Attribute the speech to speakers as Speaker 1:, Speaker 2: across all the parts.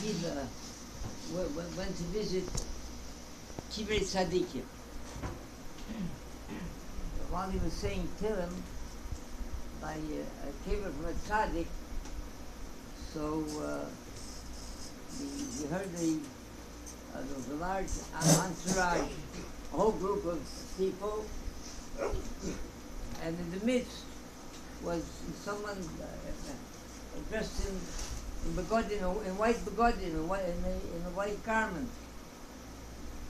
Speaker 1: Yid went to visit Kivrei Tzadikim. While he was saying Tehillim by a kever from a tzaddik, so he heard there was a large entourage, a whole group of people, and in the midst was someone dressed in begodin, in white begodin, in a white garment,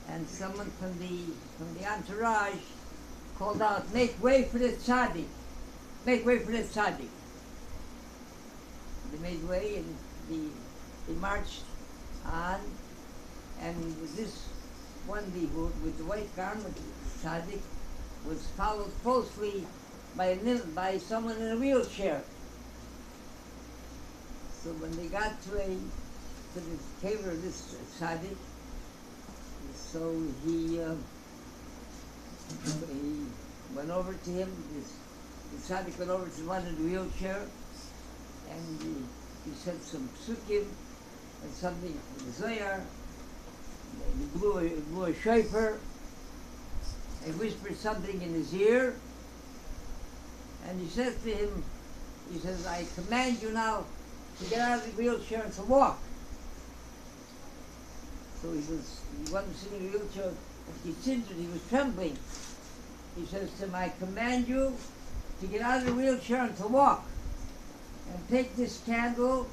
Speaker 1: and someone from the entourage called out, "Make way for the tzaddik! Make way for the tzaddik!" They made way, and they marched on, and this one with the white garment, tzaddik, was followed closely by someone in a wheelchair. So when they got to the kever of this tzaddik, so he went over to him. The tzaddik went over to the one in the wheelchair, and he said some psukim and something from the Zohar. He blew a shofar. He whispered something in his ear, and he says to him, he says, "I command you now to get out of the wheelchair and to walk." So he wasn't sitting in a wheelchair, he was trembling. He says to him, "I command you to get out of the wheelchair and to walk, and take this candle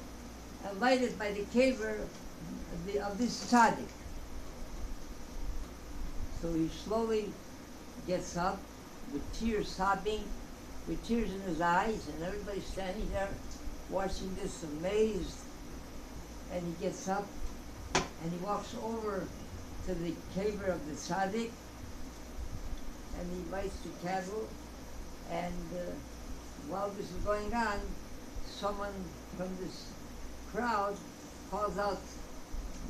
Speaker 1: and light it by the kever of this tzaddik." So he slowly gets up with tears, sobbing, with tears in his eyes, and everybody's standing there watching this amazed. And he gets up and he walks over to the kever of the tzaddik, and he lights the candle. And while this is going on, someone from this crowd calls out,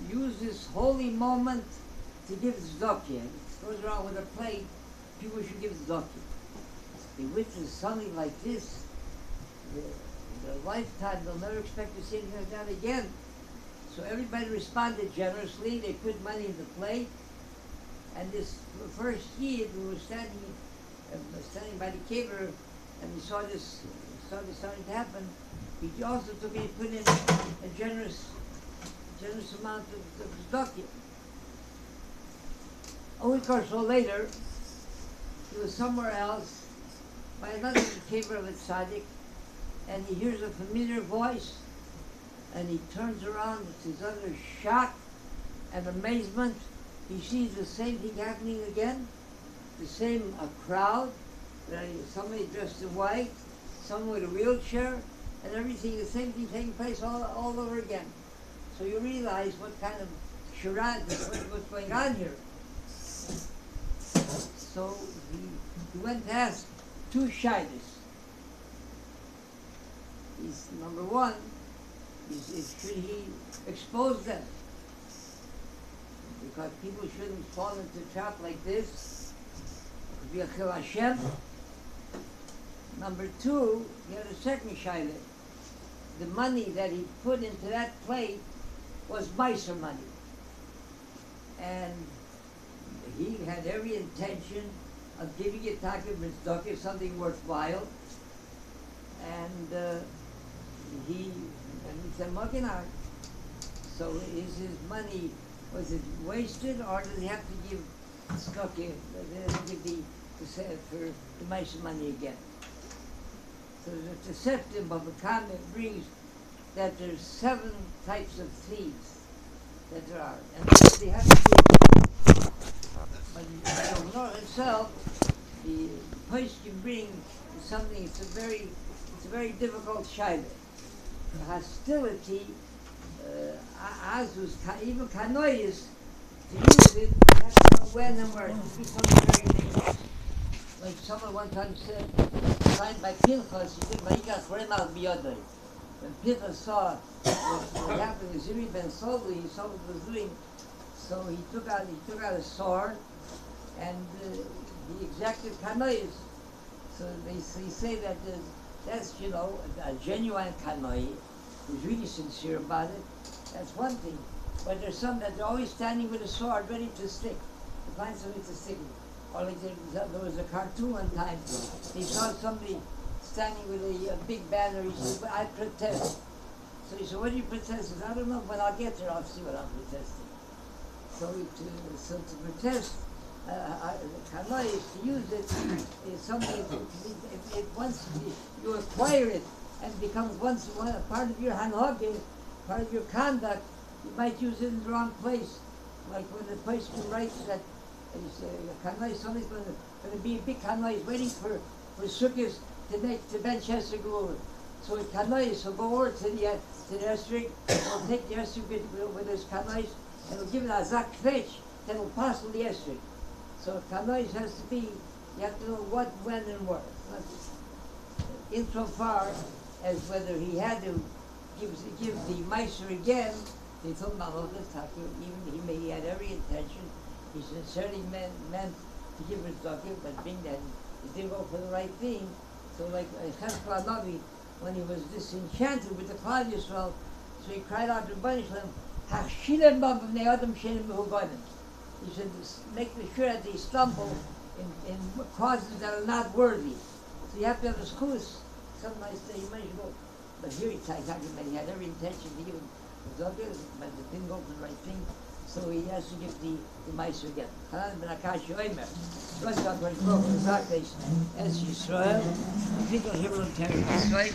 Speaker 1: "Use this holy moment to give tzedakah." It goes around with a plate. People should give tzedakah. They witness something like this, their lifetime, they'll never expect to see anything like that again. So everybody responded generously. They put money in the plate, and this first Yid who was standing by the kever, and he saw this starting to happen, he also took and put in a generous amount of tzedakah. A week or so later, he was somewhere else by another kever of a tzaddik, and he hears a familiar voice, and he turns around to his utter shock and amazement. He sees the same thing happening again, the same crowd, somebody dressed in white, someone with a wheelchair, and everything, the same thing taking place all over again. So you realize what kind of charade, what's going on here. So he went to ask two shaylas. Number one, should he expose them? Because people shouldn't fall into a trap like this. It could be a chil Hashem. Number two, he had a second shayla. The money that he put into that plate was Meiser money. And he had every intention of giving it Takib Mitzvah, something worthwhile. And he said, "Makinar." So is his money, was it wasted, or does he have to give tzedakah, for the Meiser money again? So the Seftim of the comment brings that there's 7 types of thieves that there are, and they have to do. But the law itself, the place you bring is something. It's a very difficult shayla. The hostility, azus, even kanois, to use it, you have to know when and where. It becomes very dangerous. Like someone one time said, signed by Pinchas, he said, "Vayikach rem al biyodoi." When Pinchas saw what happened with Zimri ben Soli, he saw what he was doing, so he took out a sword, and he exacted kanois. So they say that that's a genuine kanoi, who's really sincere about it, that's one thing. But there's some that are always standing with a sword ready to stick, to find something to stick with. Or like there was a cartoon one time, he saw somebody standing with a big banner, he said, "But I protest." So he said, "What do you protest?" He said, "I don't know, when I'll get there, I'll see what I'm protesting." So to protest, Kanoi is to use it is something, it once you acquire it and becomes once one a part of your hanhage, part of your conduct, you might use it in the wrong place. Like when the person writes that Kanoi, somebody's going to be a big Kanoi, is waiting for Sukkot to bench Hester go over. So Kanoi will go over to the Hester, will take the Hester with his Kanoi, and will give it a zak fetch that will pass on the Hester. So Kanoi has to be, you have to know what, when, and where. Insofar as whether he had to give the Meiser again, they told him about this talking, even he had every intention, he sincerely meant to give his zakir, but being that he didn't go for the right thing, so like Cheskel Navi, when he was disenchanted with the Klal Yisrael, so he cried out to Bani Shalom, "Hachshilem b'am b'nei adam she'enim mehubanim." He said, make sure that they stumble in causes that are not worthy. So you have to have a schus. Sometimes you might go, but here he had every intention to give him the zakir, but it didn't go for the right thing. So he has to give the Meiser again. Hanan ben Akash Yoimer, Rosh HaKadosh Baruch Hu Zakes, Es Yisrael, People Hebrew Terry, right?